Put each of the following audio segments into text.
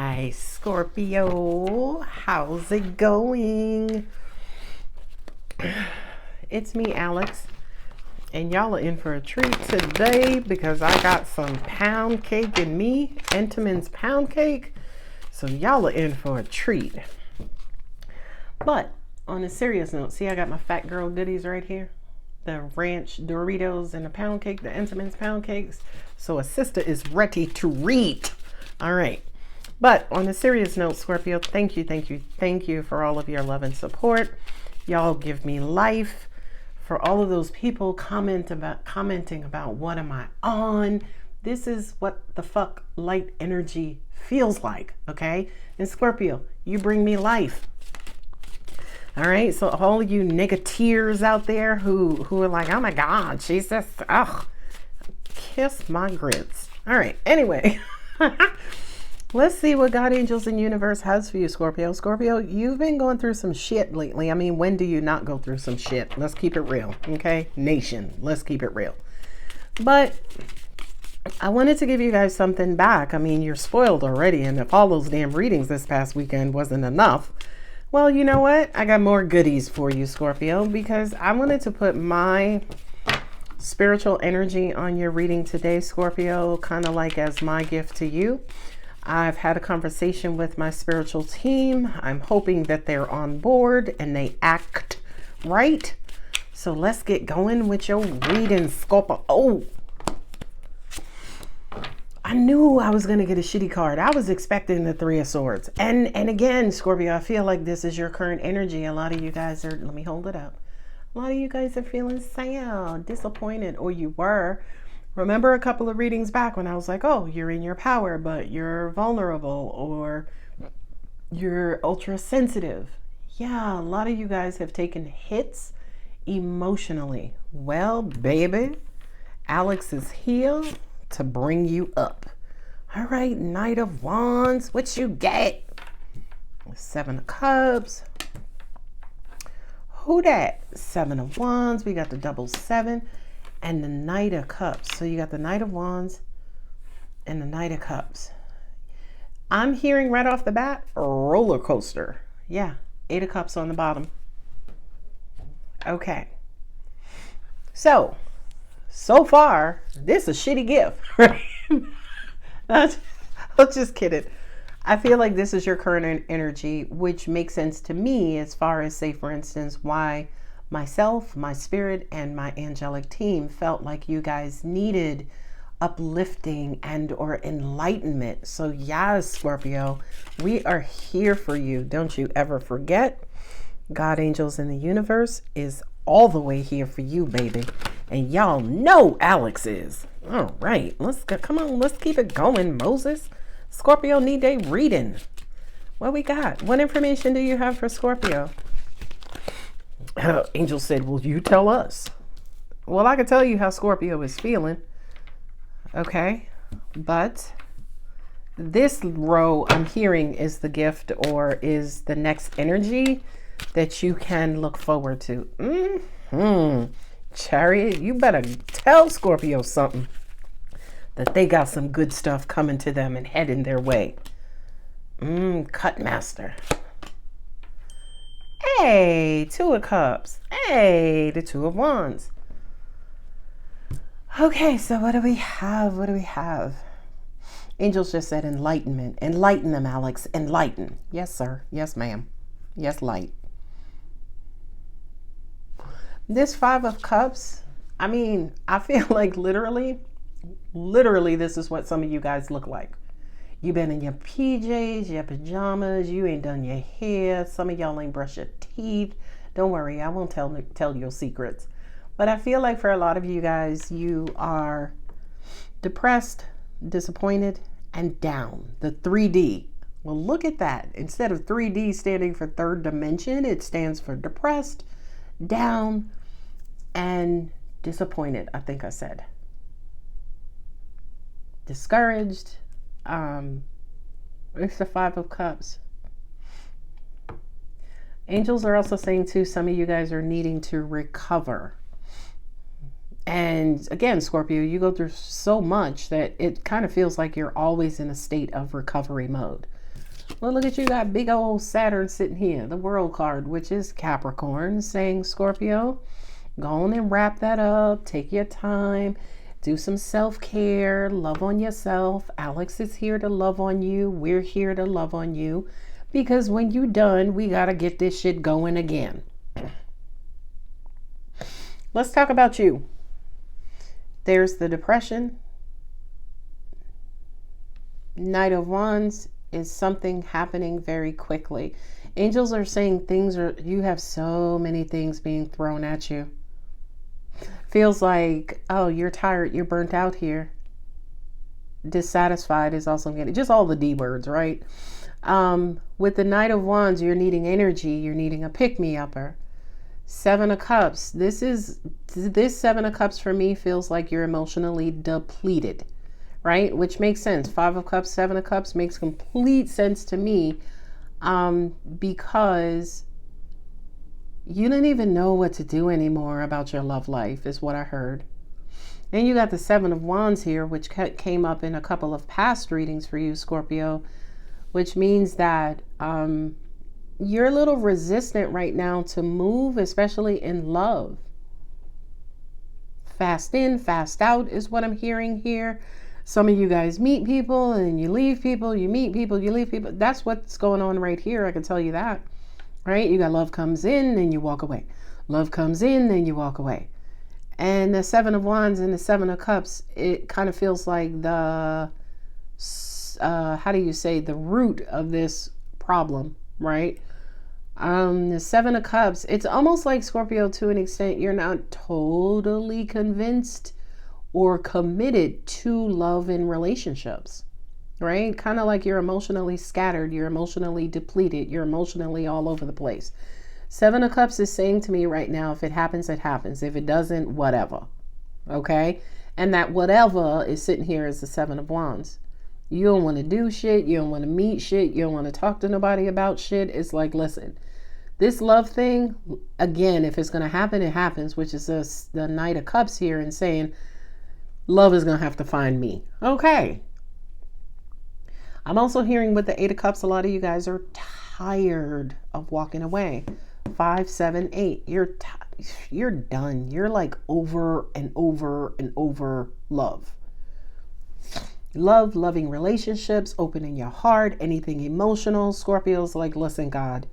Hi, Scorpio. How's it going? It's me, Alex, and y'all are in for a treat today because I got some pound cake in me, Entenmann's pound cake. So y'all are in for a treat. But on a serious note, see, I got my fat girl goodies right here. The ranch Doritos and the pound cake, the Entenmann's pound cakes. So a sister is ready to read. All right. But on a serious note, Scorpio, thank you for all of your love and support. Y'all give me life. For all of those people commenting about what am I on. This is what the fuck light energy feels like, okay? And Scorpio, you bring me life. All right, so all you negateers out there who are like, oh my God, she's just, kiss my grits. All right, anyway. Let's see what God, angels, and universe has for you, Scorpio. Scorpio, you've been going through some shit lately. I mean, when do you not go through some shit? Let's keep it real, okay? Nation, let's keep it real. But I wanted to give you guys something back. I mean, you're spoiled already, and if all those damn readings this past weekend wasn't enough, well, you know what? I got more goodies for you, Scorpio, because I wanted to put my spiritual energy on your reading today, Scorpio, kind of like as my gift to you. I've had a conversation with my spiritual team. I'm hoping that they're on board and they act right. So let's get going with your reading, Scorpio. Oh, I knew I was going to get a shitty card. I was expecting the Three of Swords. And again, Scorpio, I feel like this is your current energy. A lot of you guys are, let me hold it up. A lot of you guys are feeling sad, disappointed, or you were. Remember a couple of readings back when I was like, oh, you're in your power, but you're vulnerable or you're ultra sensitive. Yeah, a lot of you guys have taken hits emotionally. Well, baby, Alex is here to bring you up. All right, Knight of Wands, what you get? Seven of Cups. Who that? Seven of Wands. We got the double seven. And the Knight of Cups. So you got the Knight of Wands and the Knight of Cups. I'm hearing right off the bat, roller coaster. Yeah, Eight of Cups on the bottom. Okay. So far, this is a shitty gift. I'm just kidding. I feel like this is your current energy, which makes sense to me as far as, say, for instance, why myself, my spirit, and my angelic team felt like you guys needed uplifting and or enlightenment. So yes, Scorpio, we are here for you. Don't you ever forget, God, angels, in the universe is all the way here for you, baby. And y'all know Alex is. All right, let's go. Come on, let's keep it going, Moses. Scorpio need a reading. What we got? What information do you have for Scorpio? Angel said, will you tell us? Well, I can tell you how Scorpio is feeling. Okay. But this row I'm hearing is the gift or is the next energy that you can look forward to. Chariot, you better tell Scorpio something. That they got some good stuff coming to them and heading their way. Cut master. Hey, Two of Cups. Hey, the Two of Wands. Okay, so what do we have? Angels just said enlightenment. Enlighten them, Alex. Enlighten. Yes, sir. Yes, ma'am. Yes, light. This Five of Cups, I mean, I feel like literally, this is what some of you guys look like. You've been in your PJs, your pajamas, you ain't done your hair. Some of y'all ain't brushed your teeth. Don't worry, I won't tell your secrets. But I feel like for a lot of you guys, you are depressed, disappointed, and down. The 3D. Well, look at that. Instead of 3D standing for third dimension, it stands for depressed, down, and disappointed, I think I said. Discouraged. It's the Five of Cups. Angels are also saying too, some of you guys are needing to recover. And again, Scorpio, you go through so much that it kind of feels like you're always in a state of recovery mode. Well, look at you, got big old Saturn sitting here, the world card, which is Capricorn, saying, Scorpio, go on and wrap that up. Take your time. Do some self-care. Love on yourself. Alex is here to love on you. We're here to love on you. Because when you're done, we got to get this shit going again. Let's talk about you. There's the depression. Knight of Wands is something happening very quickly. Angels are saying you have so many things being thrown at you. Feels like, oh, you're tired, you're burnt out here. Dissatisfied is also getting, just all the D words, right? With the Knight of Wands, you're needing energy, you're needing a pick-me-upper. Seven of Cups. This Seven of Cups for me feels like you're emotionally depleted, right? Which makes sense. Five of Cups, Seven of Cups makes complete sense to me, because you don't even know what to do anymore about your love life, is what I heard. And you got the Seven of Wands here, which came up in a couple of past readings for you, Scorpio, which means that you're a little resistant right now to move, especially in love. Fast in, fast out is what I'm hearing here. Some of you guys meet people and you leave people, you meet people, you leave people. That's what's going on right here. I can tell you that, right? You got love comes in and you walk away. Love comes in and you walk away. And the Seven of Wands and the Seven of Cups, it kind of feels like the, how do you say, the root of this problem, right? The Seven of Cups, it's almost like, Scorpio, to an extent, you're not totally convinced or committed to love and relationships, right? Kind of like you're emotionally scattered, you're emotionally depleted, you're emotionally all over the place. Seven of Cups is saying to me right now, if it happens, it happens. If it doesn't, whatever. Okay? And that whatever is sitting here as the Seven of Wands. You don't want to do shit. You don't want to meet shit. You don't want to talk to nobody about shit. It's like, listen, this love thing, again, if it's going to happen, it happens, which is the Knight of Cups here, and saying, love is going to have to find me. Okay. I'm also hearing with the Eight of Cups, a lot of you guys are tired of walking away. 5, 7, 8. You're done. You're like over and over and over love. Loving relationships, opening your heart, anything emotional. Scorpio's like, listen, God,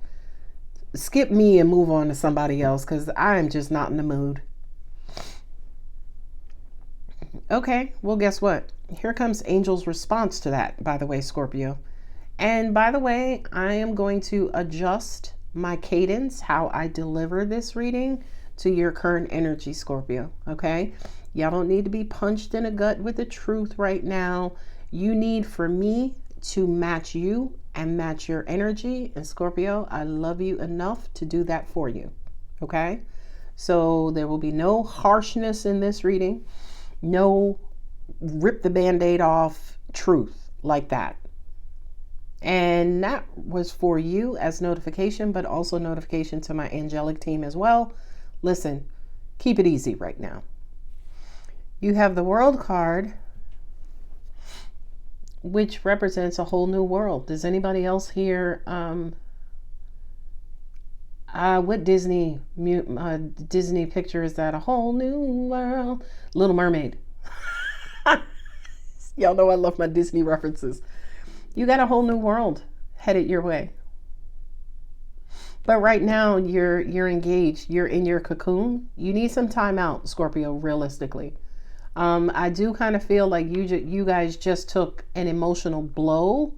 skip me and move on to somebody else, because I am just not in the mood. Okay, well, guess what? Here comes Angel's response to that, by the way, Scorpio. And by the way, I am going to adjust my cadence, how I deliver this reading, to your current energy, Scorpio. Okay? Y'all don't need to be punched in the gut with the truth right now. You need for me to match you and match your energy. And Scorpio, I love you enough to do that for you. Okay? So there will be no harshness in this reading. No rip the band-aid off truth like that. And that was for you as notification, but also notification to my angelic team as well. Listen, keep it easy right now. You have the World card, which represents a whole new world. Does anybody else here, what Disney picture is that? A whole new world? Little Mermaid. Y'all know I love my Disney references. You got a whole new world headed your way. But right now you're engaged. You're in your cocoon. You need some time out, Scorpio, realistically. I do kind of feel like you guys just took an emotional blow.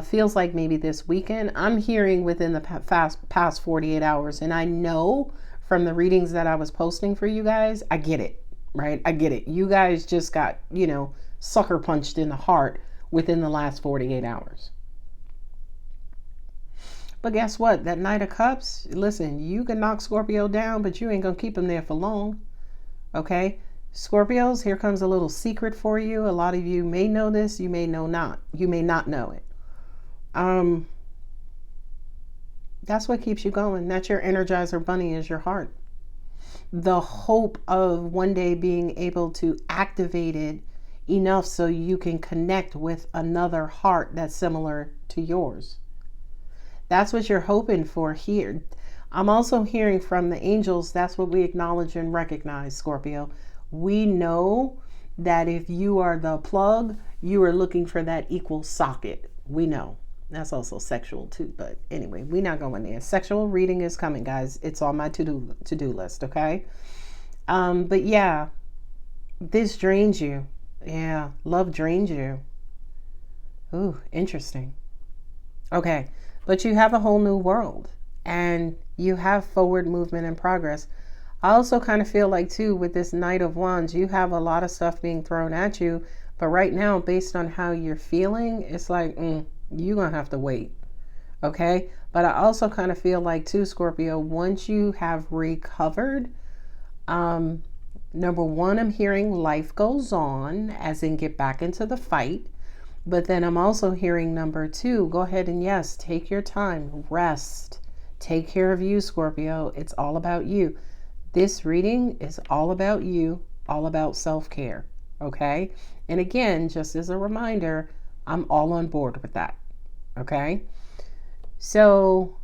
Feels like maybe this weekend. I'm hearing within the past 48 hours. And I know from the readings that I was posting for you guys, I get it, right? I get it. You guys just got, sucker punched in the heart within the last 48 hours. But guess what? That Knight of Cups, listen, you can knock Scorpio down, but you ain't going to keep him there for long. Okay? Scorpios, here comes a little secret for you. A lot of you may know this. You may not know it. That's what keeps you going. That's your Energizer Bunny, is your heart. The hope of one day being able to activate it enough so you can connect with another heart that's similar to yours. That's what you're hoping for here. I'm also hearing from the angels, that's what we acknowledge and recognize, Scorpio. We know that if you are the plug, you are looking for that equal socket. We know. That's also sexual too, but anyway, we're not going there. Sexual reading is coming, guys. It's on my to-do list, okay? But yeah, this drains you. Yeah, love drains you. Ooh, interesting. Okay, but you have a whole new world and you have forward movement and progress. I also kind of feel like too, with this Knight of Wands, you have a lot of stuff being thrown at you, but right now, based on how you're feeling, it's like, you're gonna have to wait. Okay, but I also kind of feel like too, Scorpio, once you have recovered, number one, I'm hearing life goes on, as in get back into the fight. But then I'm also hearing number two, go ahead and yes, take your time, rest, take care of you, Scorpio. It's all about you. This reading is all about you, all about self-care. Okay. And again, just as a reminder, I'm all on board with that. Okay. So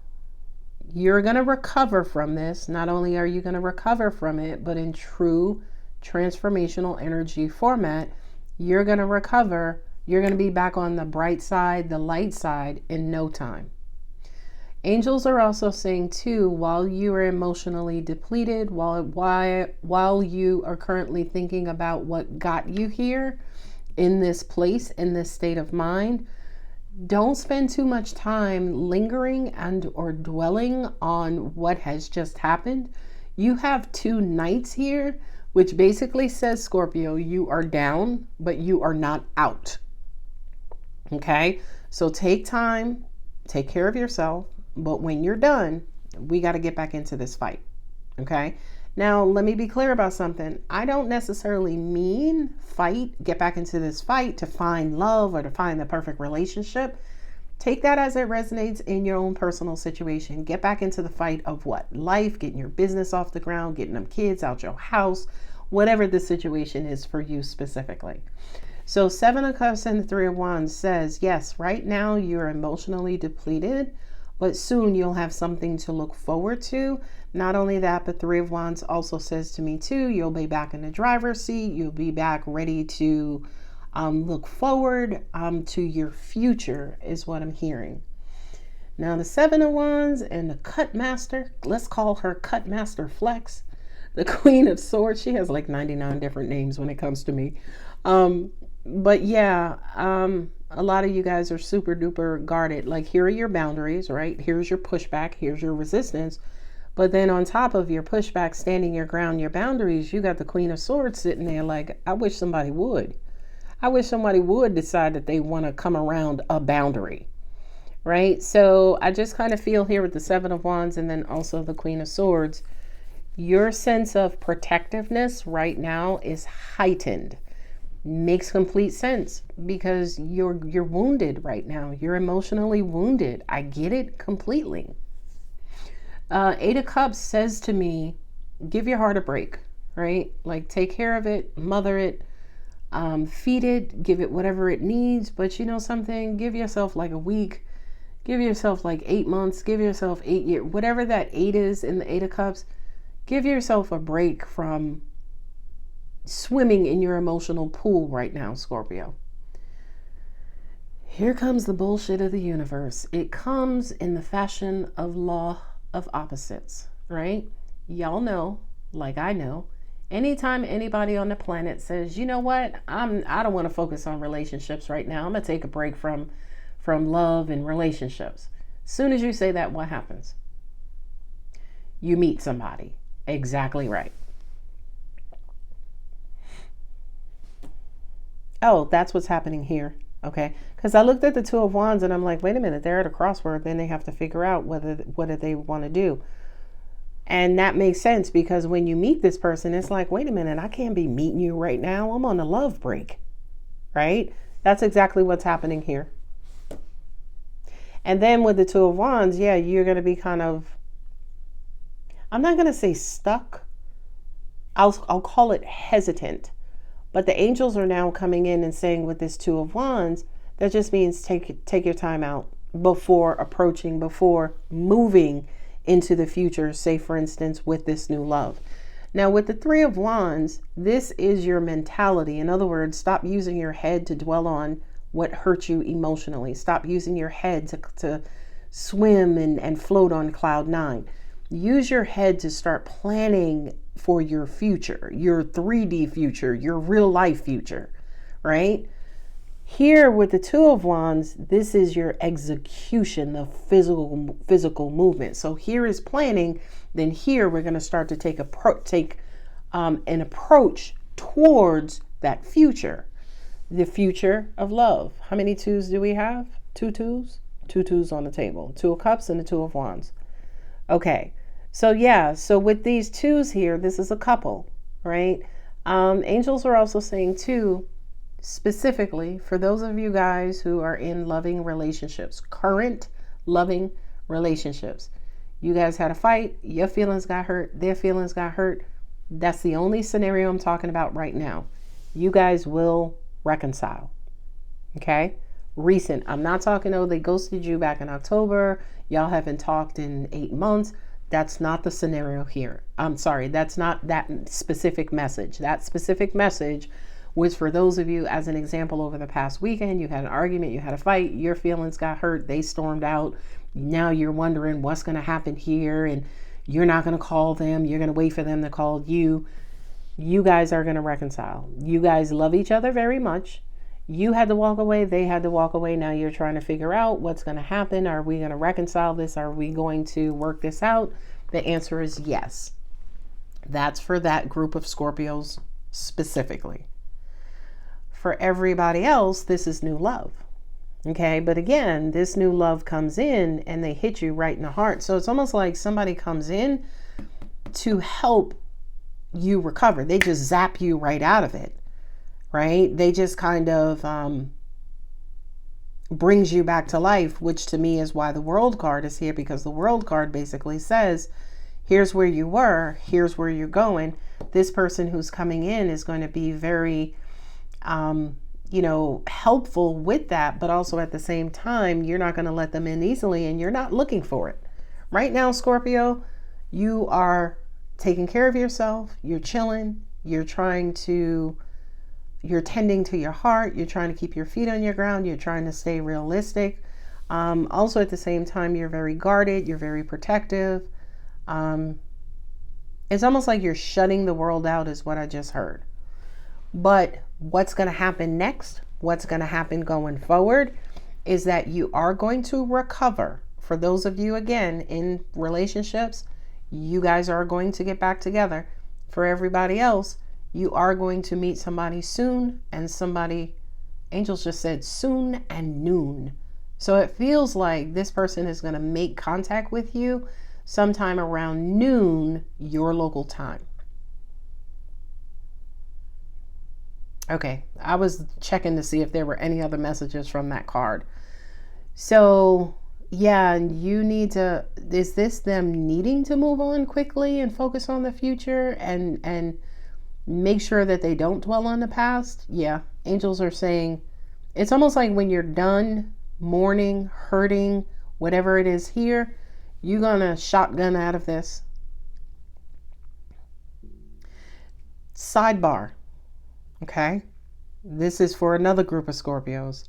you're going to recover from this. Not only are you going to recover from it, but in true transformational energy format, you're going to recover. You're going to be back on the bright side, the light side in no time. Angels are also saying too, while you are emotionally depleted, while you are currently thinking about what got you here in this place, in this state of mind, don't spend too much time lingering and or dwelling on what has just happened. You have two knights here, which basically says, Scorpio, you are down, but you are not out. Okay, so take time, take care of yourself, but when you're done, we got to get back into this fight. Okay, now let me be clear about something. I don't necessarily mean fight, get back into this fight to find love or to find the perfect relationship. Take that as it resonates in your own personal situation. Get back into the fight of what? Life, getting your business off the ground, getting them kids out your house, whatever the situation is for you specifically. So Seven of Cups and the Three of Wands says, yes, right now you're emotionally depleted, but soon you'll have something to look forward to. Not only that, but Three of Wands also says to me too, you'll be back in the driver's seat. You'll be back ready to look forward to your future is what I'm hearing. Now the Seven of Wands and the Cut Master, let's call her Cut Master Flex, the Queen of Swords. She has like 99 different names when it comes to me. But yeah, a lot of you guys are super duper guarded. Like, here are your boundaries, right? Here's your pushback. Here's your resistance. But then on top of your pushback, standing your ground, your boundaries, you got the Queen of Swords sitting there like, I wish somebody would. I wish somebody would decide that they want to come around a boundary, right? So I just kind of feel here with the Seven of Wands and then also the Queen of Swords, your sense of protectiveness right now is heightened. Makes complete sense because you're wounded right now. You're emotionally wounded. I get it completely. Eight of Cups says to me, give your heart a break, right? Like, take care of it, mother it, feed it, give it whatever it needs. But you know something, give yourself like a week, give yourself like 8 months, give yourself 8 years, whatever that 8 is in the Eight of Cups. Give yourself a break from swimming in your emotional pool right now, Scorpio. Here comes the bullshit of the universe. It comes in the fashion of law of opposites, right? Y'all know, like I know, anytime anybody on the planet says, you know what, I don't want to focus on relationships right now. I'm gonna take a break from love and relationships. As soon as you say that, what happens? You meet somebody. Exactly right. Oh, that's what's happening here. Okay. Because I looked at the Two of Wands and I'm like, wait a minute, they're at a crossword. Then they have to figure out what do they want to do. And that makes sense because when you meet this person, it's like, wait a minute, I can't be meeting you right now. I'm on a love break. Right? That's exactly what's happening here. And then with the Two of Wands, yeah, you're going to be kind of, I'm not going to say stuck. I'll call it hesitant. But the angels are now coming in and saying with this Two of Wands, that just means take your time out before approaching, before moving into the future, say for instance, with this new love. Now with the Three of Wands, this is your mentality. In other words, stop using your head to dwell on what hurt you emotionally. Stop using your head to swim and float on cloud nine. Use your head to start planning for your future, your 3D future, your real life future, right? Here with the Two of Wands, this is your execution, the physical movement. So here is planning. Then here we're going to start to take an approach towards that future, the future of love. How many twos do we have? Two twos? Two twos on the table. Two of Cups and the Two of Wands. Okay. So yeah, so with these twos here, this is a couple, right? Angels are also saying too, specifically for those of you guys who are in loving relationships, current loving relationships. You guys had a fight, your feelings got hurt, their feelings got hurt. That's the only scenario I'm talking about right now. You guys will reconcile. Okay? Recent. I'm not talking, oh, they ghosted you back in October. Y'all haven't talked in 8 months. That's not the scenario here. I'm sorry. That's not that specific message. That specific message was for those of you, as an example, over the past weekend, you had an argument, you had a fight, your feelings got hurt, they stormed out. Now you're wondering what's going to happen here, and you're not going to call them. You're going to wait for them to call you. You guys are going to reconcile. You guys love each other very much. You had to walk away. They had to walk away. Now you're trying to figure out what's going to happen. Are we going to reconcile this? Are we going to work this out? The answer is yes. That's for that group of Scorpios specifically. For everybody else, this is new love. Okay, but again, this new love comes in and they hit you right in the heart. So it's almost like somebody comes in to help you recover. They just zap you right out of it, right? They just kind of brings you back to life, which to me is why the World card is here, because the World card basically says, here's where you were, here's where you're going. This person who's coming in is going to be very helpful with that, but also at the same time, you're not going to let them in easily and you're not looking for it. Right now, Scorpio, you are taking care of yourself, you're chilling, you're tending to your heart, you're trying to keep your feet on your ground, you're trying to stay realistic. Also at the same time, you're very guarded, you're very protective. It's almost like you're shutting the world out is what I just heard. But what's going to happen next, what's going to happen going forward, is that you are going to recover. For those of you, again, in relationships, you guys are going to get back together. For everybody else, you are going to meet somebody soon, and somebody, angels just said soon and noon. So it feels like this person is going to make contact with you sometime around noon, your local time. Okay, I was checking to see if there were any other messages from that card. So, yeah, you need to, is this them needing to move on quickly and focus on the future and make sure that they don't dwell on the past? Yeah, angels are saying, it's almost like when you're done mourning, hurting, whatever it is here, you're gonna shotgun out of this. Sidebar. Okay, this is for another group of Scorpios.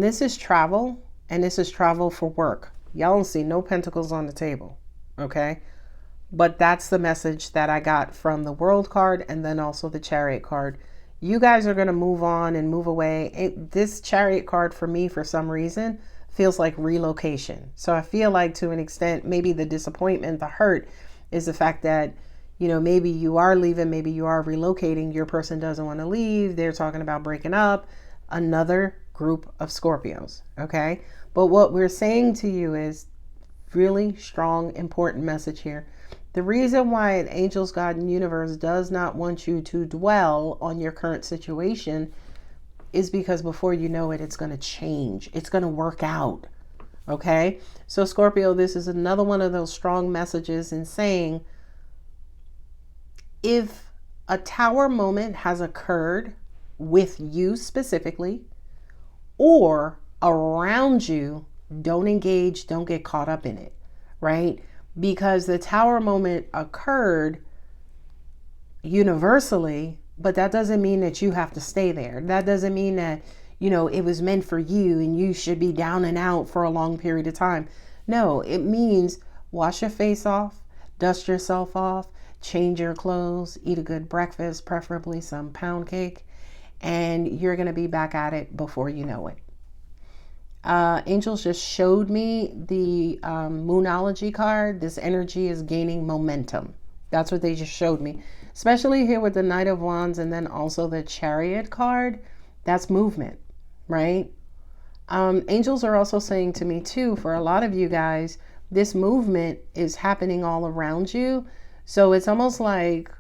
This is travel, and this is travel for work. Y'all don't see no pentacles on the table, okay? But that's the message that I got from the World card and then also the Chariot card. You guys are going to move on and move away. This Chariot card for me, for some reason, feels like relocation. So I feel like to an extent, maybe the disappointment, the hurt is the fact that maybe you are leaving, maybe you are relocating, your person doesn't want to leave, they're talking about breaking up. Another group of Scorpios, okay? But what we're saying to you is really strong, important message here. The reason why an angels, God, and universe does not want you to dwell on your current situation is because before you know it, it's going to change. It's going to work out, okay? So Scorpio, this is another one of those strong messages in saying, if a tower moment has occurred with you specifically or around you. Don't engage, don't get caught up in it, right? Because the tower moment occurred universally, but that doesn't mean that you have to stay there. That doesn't mean that, it was meant for you and you should be down and out for a long period of time. No, it means wash your face off, dust yourself off, change your clothes, eat a good breakfast, preferably some pound cake, and you're going to be back at it before you know it. Angels just showed me the Moonology card. This energy is gaining momentum. That's what they just showed me, especially here with the Knight of Wands and then also the Chariot card. That's movement, right? Angels are also saying to me too, for a lot of you guys, this movement is happening all around you. So it's almost like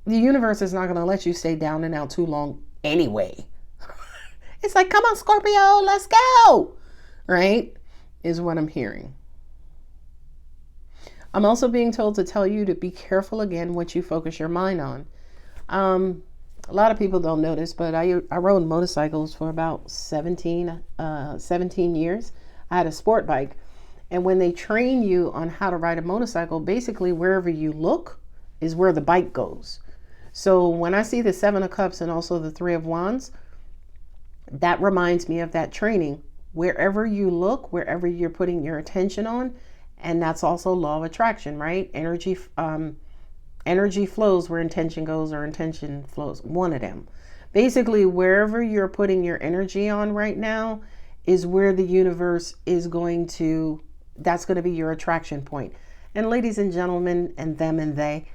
the universe is not going to let you stay down and out too long anyway. It's like, come on, Scorpio, let's go, right? Is what I'm hearing. I'm also being told to tell you to be careful again what you focus your mind on. A lot of people don't notice, but I rode motorcycles for about 17 years. I had a sport bike. And when they train you on how to ride a motorcycle, basically wherever you look is where the bike goes. So when I see the 7 of Cups and also the 3 of Wands, that reminds me of that training. Wherever you look, wherever you're putting your attention on, and that's also law of attraction, right? Energy flows where intention goes, or intention flows. One of them. Basically, wherever you're putting your energy on right now is where the universe is going to, that's going to be your attraction point. And ladies and gentlemen, and them and they,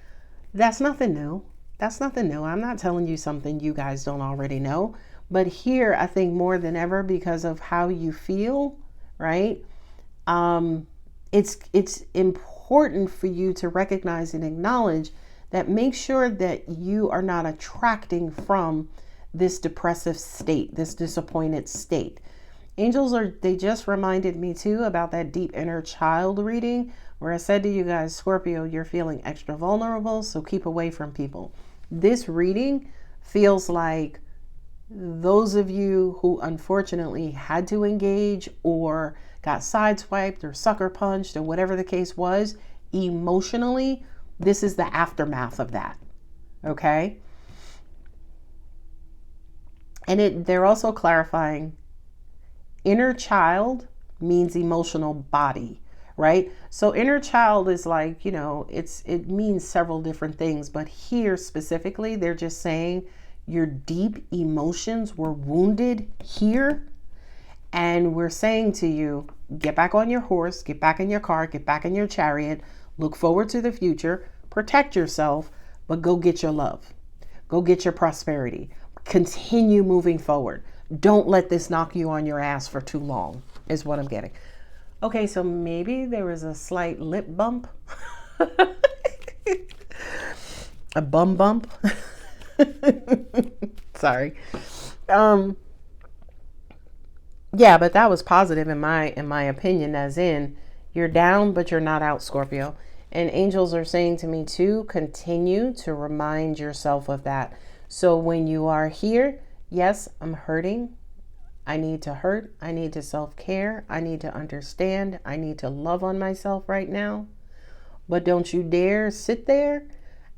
that's nothing new. That's nothing new. I'm not telling you something you guys don't already know. But here, I think more than ever, because of how you feel, right? It's important for you to recognize and acknowledge that. Make sure that you are not attracting from this depressive state, this disappointed state. Angels they just reminded me too about that deep inner child reading where I said to you guys, Scorpio, you're feeling extra vulnerable, so keep away from people. This reading feels like those of you who unfortunately had to engage or got sideswiped or sucker punched or whatever the case was, emotionally, this is the aftermath of that. Okay? And they're also clarifying inner child means emotional body, right? So inner child is like, it means several different things, but here specifically, they're just saying your deep emotions were wounded here. And we're saying to you, get back on your horse, get back in your car, get back in your chariot, look forward to the future, protect yourself, but go get your love. Go get your prosperity. Continue moving forward. Don't let this knock you on your ass for too long, is what I'm getting. Okay, so maybe there was a slight lip bump. A bum bump. Sorry. Yeah, but that was positive in my opinion, as in you're down, but you're not out, Scorpio. And angels are saying to me too, continue to remind yourself of that. So when you are here, yes, I'm hurting. I need to hurt. I need to self-care. I need to understand. I need to love on myself right now. But don't you dare sit there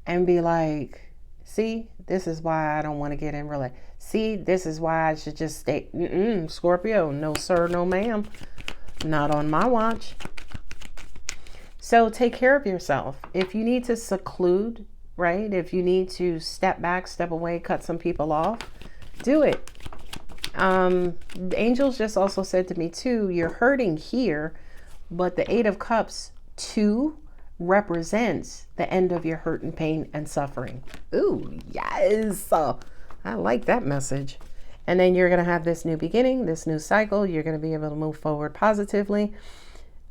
and be like, see, this is why I don't want to get in relation. See, this is why I should just stay. Scorpio, no sir, no ma'am. Not on my watch. So take care of yourself. If you need to seclude, right? If you need to step back, step away, cut some people off, do it. The angels just also said to me too, you're hurting here, but the 8 of Cups too represents the end of your hurt and pain and suffering. Ooh, yes. I like that message. And then you're going to have this new beginning, this new cycle. You're going to be able to move forward positively.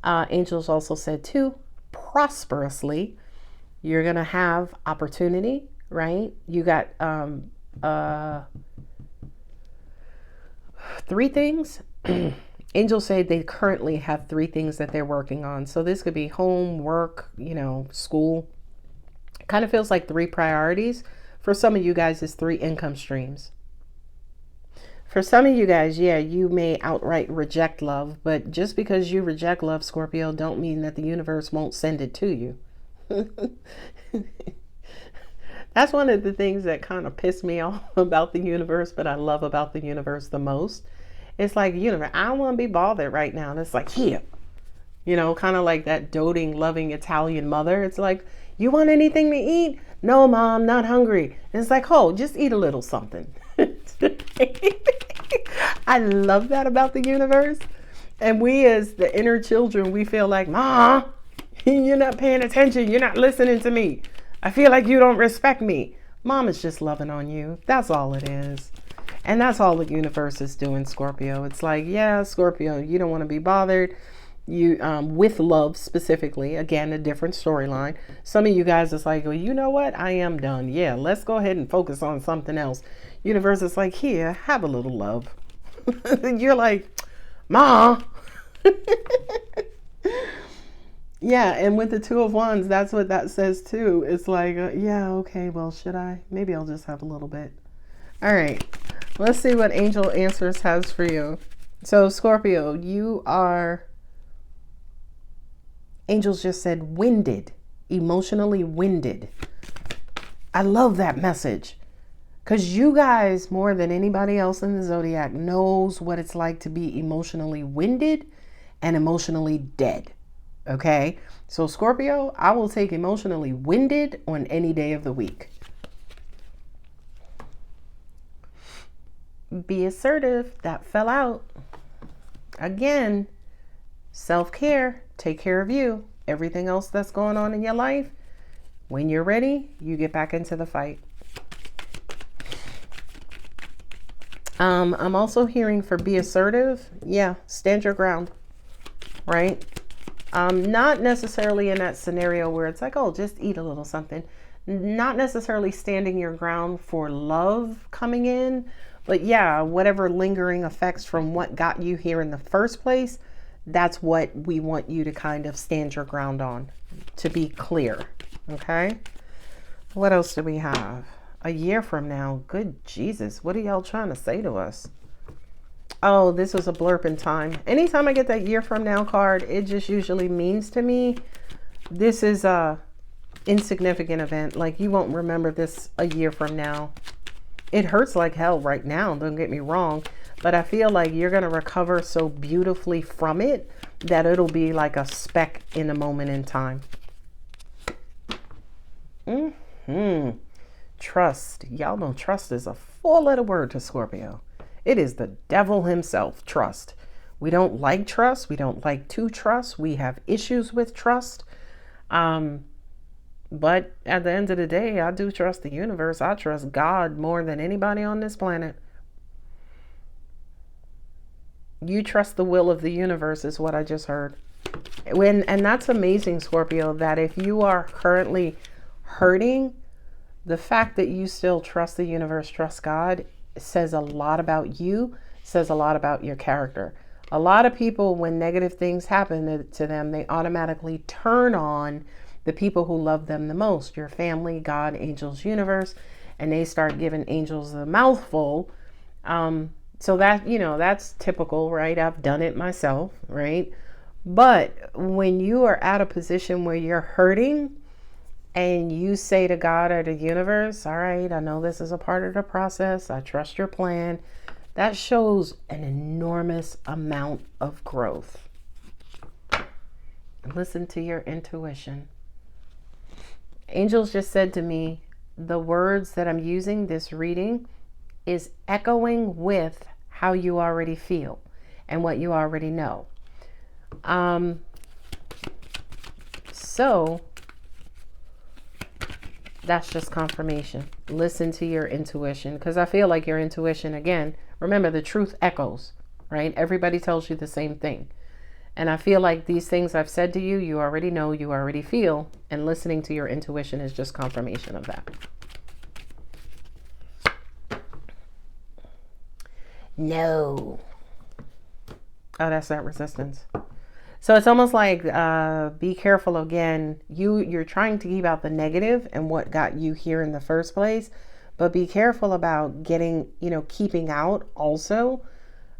Angels also said too, prosperously. You're going to have opportunity, right? You got 3 things. Angels say they currently have 3 things that they're working on. So this could be home, work, school. Kind of feels like 3 priorities For some of you guys, it's 3 income streams. For some of you guys, yeah, you may outright reject love, but just because you reject love, Scorpio, don't mean that the universe won't send it to you. That's one of the things that kind of piss me off about the universe, but I love about the universe the most. It's like, universe, I don't want to be bothered right now. And it's like, here, kind of like that doting, loving Italian mother. It's like, you want anything to eat? No, Mom, not hungry. And it's like, oh, just eat a little something. I love that about the universe. And we as the inner children, we feel like, Ma, you're not paying attention. You're not listening to me. I feel like you don't respect me. Mom is just loving on you. That's all it is. And that's all the universe is doing, Scorpio. It's like, yeah, Scorpio, you don't want to be bothered. You with love specifically, again, a different storyline. Some of you guys is like, well, you know what? I am done. Yeah, let's go ahead and focus on something else. Universe is like, here, have a little love. You're like, Ma. Yeah, and with the 2 of Wands, that's what that says too. It's like, yeah, okay, well, should I? Maybe I'll just have a little bit. All right, let's see what Angel Answers has for you. So, Scorpio, you are, angels just said winded, emotionally winded. I love that message because you guys, more than anybody else in the zodiac, knows what it's like to be emotionally winded and emotionally dead. Okay, so Scorpio, I will take emotionally winded on any day of the week. Be assertive. That fell out. Again, self-care. Take care of you. Everything else that's going on in your life, when you're ready, you get back into the fight. I'm also hearing for be assertive. Yeah, stand your ground, right? Not necessarily in that scenario where it's like, oh, just eat a little something. Not necessarily standing your ground for love coming in, but yeah, whatever lingering effects from what got you here in the first place, that's what we want you to kind of stand your ground on, to be clear. Okay. What else do we have? A year from now. Good Jesus. What are y'all trying to say to us? Oh, this was a blurb in time. Anytime I get that year from now card, it just usually means to me, this is a insignificant event. Like, you won't remember this a year from now. It hurts like hell right now, don't get me wrong, but I feel like you're going to recover so beautifully from it that it'll be like a speck in a moment in time. Trust. Y'all know trust is a 4-letter word to Scorpio. It is the devil himself, trust. We don't like trust. We don't like to trust. We have issues with trust. But at the end of the day, I do trust the universe. I trust God more than anybody on this planet. You trust the will of the universe is what I just heard. And that's amazing, Scorpio, that if you are currently hurting, the fact that you still trust the universe, trust God, says a lot about you, says a lot about your character. A lot of people, when negative things happen to them, they automatically turn on the people who love them the most, your family, God, angels, universe, and they start giving angels a mouthful. So that, that's typical, right? I've done it myself, right? But when you are at a position where you're hurting and you say to God or the universe, all right, I know this is a part of the process. I trust your plan. That shows an enormous amount of growth. Listen to your intuition. Angels just said to me, the words that I'm using this reading is echoing with how you already feel and what you already know. So that's just confirmation. Listen to your intuition, because I feel like your intuition, again, remember the truth echoes, right? Everybody tells you the same thing. And I feel like these things I've said to you, you already know, you already feel, and listening to your intuition is just confirmation of that. No. Oh, that's that resistance. So it's almost like, be careful again. You're trying to keep out the negative and what got you here in the first place, But be careful about getting, keeping out also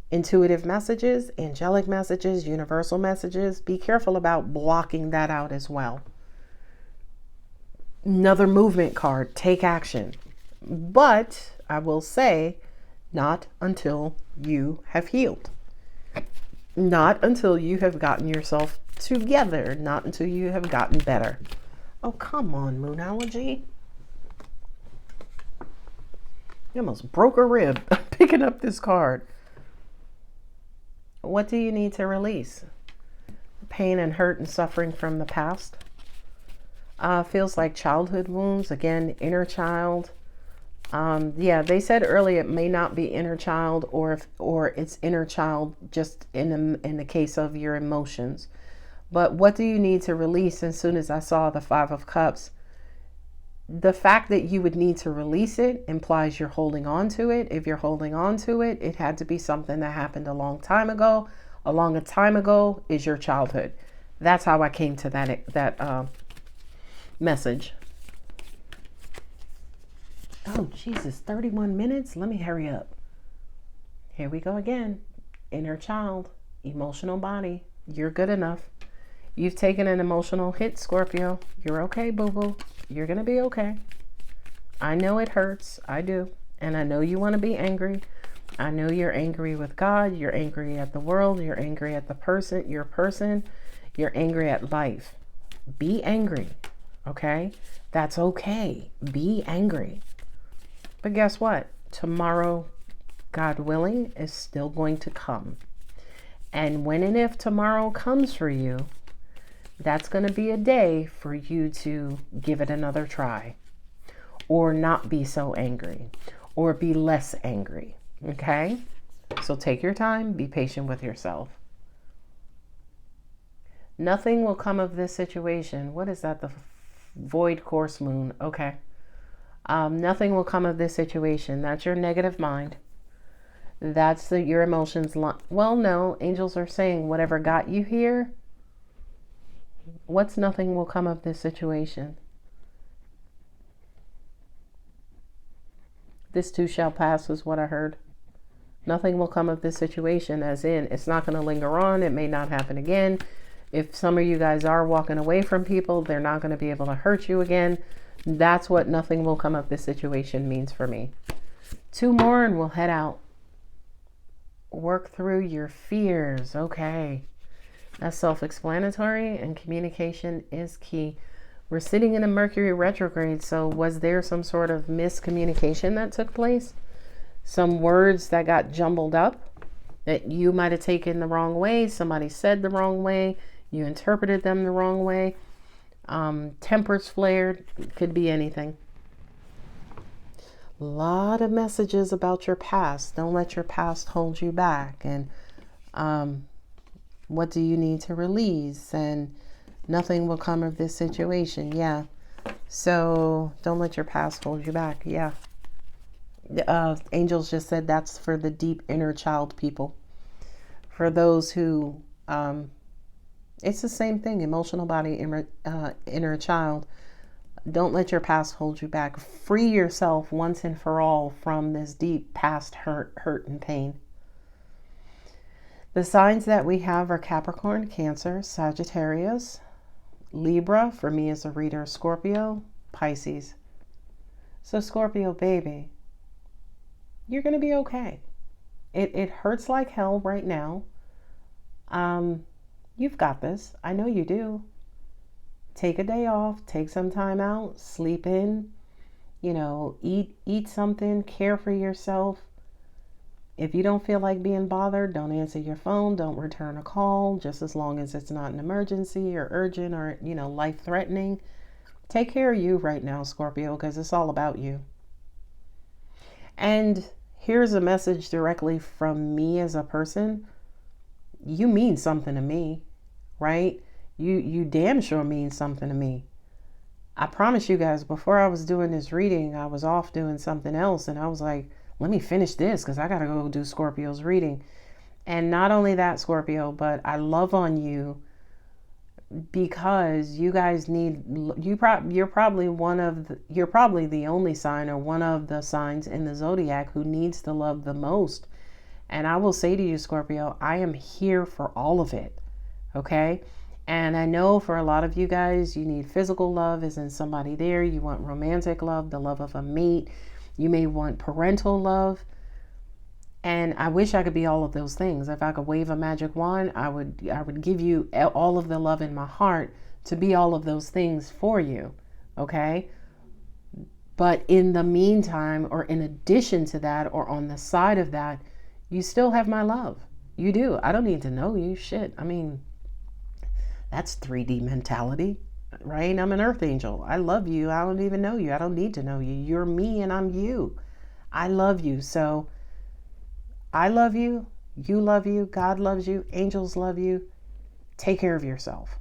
intuitive messages, angelic messages, universal messages. Be careful about blocking that out as well. Another movement card, take action. But I will say, not until you have healed. Not until you have gotten yourself together. Not until you have gotten better. Oh, come on, Moonology. You almost broke a rib picking up this card. What do you need to release? Pain and hurt and suffering from the past. Feels like childhood wounds. Again, inner child. Yeah, they said earlier it may not be inner child, or it's inner child just in the case of your emotions. But what do you need to release? As soon as I saw the Five of Cups, the fact that you would need to release it implies you're holding on to it. If you're holding on to it, it had to be something that happened a long time ago. A long time ago is your childhood. That's how I came to that message. Oh, Jesus, 31 minutes? Let me hurry up. Here we go again. Inner child, emotional body. You're good enough. You've taken an emotional hit, Scorpio. You're okay, boo-boo. You're going to be okay. I know it hurts. I do. And I know you want to be angry. I know you're angry with God. You're angry at the world. You're angry at the person. You're angry at life. Be angry. Okay? That's okay. Be angry. But guess what? Tomorrow, God willing, is still going to come. And when and if tomorrow comes for you, that's going to be a day for you to give it another try, or not be so angry, or be less angry. Okay? So take your time, be patient with yourself. Nothing will come of this situation. What is that? The void course moon. Okay. Nothing will come of this situation. That's your negative mind. That's your emotions. Well, no, angels are saying whatever got you here, what's nothing will come of this situation? This too shall pass is what I heard. Nothing will come of this situation, as in it's not going to linger on. It may not happen again. If some of you guys are walking away from people, they're not going to be able to hurt you again. That's what nothing will come of this situation means for me. 2 more and we'll head out. Work through your fears. Okay. That's self-explanatory, and communication is key. We're sitting in a Mercury retrograde, so was there some sort of miscommunication that took place? Some words that got jumbled up that you might have taken the wrong way, somebody said the wrong way, you interpreted them the wrong way, tempers flared, could be anything. A lot of messages about your past. Don't let your past hold you back. And what do you need to release? And nothing will come of this situation. Yeah. So don't let your past hold you back. Yeah. Angels just said that's for the deep inner child people. For those who, it's the same thing. Emotional body, inner child. Don't let your past hold you back. Free yourself once and for all from this deep past hurt and pain. The signs that we have are Capricorn, Cancer, Sagittarius, Libra, for me as a reader, Scorpio, Pisces. So Scorpio, baby, you're going to be okay. It hurts like hell right now. You've got this. I know you do. Take a day off, take some time out, sleep in, eat something, care for yourself. If you don't feel like being bothered, don't answer your phone, don't return a call, just as long as it's not an emergency or urgent or, life-threatening. Take care of you right now, Scorpio, because it's all about you. And here's a message directly from me as a person. You mean something to me, right? You damn sure mean something to me. I promise you guys, before I was doing this reading, I was off doing something else. And I was like, let me finish this because I got to go do Scorpio's reading. And not only that, Scorpio, but I love on you because you guys need, you're probably you're probably the only sign or one of the signs in the zodiac who needs the love the most. And I will say to you, Scorpio, I am here for all of it. Okay. And I know for a lot of you guys, you need physical love, as in somebody there. You want romantic love, the love of a mate. You may want parental love. And I wish I could be all of those things. If I could wave a magic wand, I would give you all of the love in my heart to be all of those things for you. Okay. But in the meantime, or in addition to that, or on the side of that, you still have my love. You do. I don't need to know you. Shit. I mean, that's 3D mentality, right? I'm an earth angel. I love you. I don't even know you. I don't need to know you. You're me and I'm you. I love you. So I love you. You love you. God loves you. Angels love you. Take care of yourself.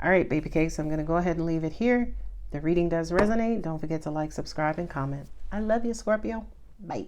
All right, baby cakes, I'm going to go ahead and leave it here. The reading does resonate. Don't forget to like, subscribe, and comment. I love you, Scorpio. Bye.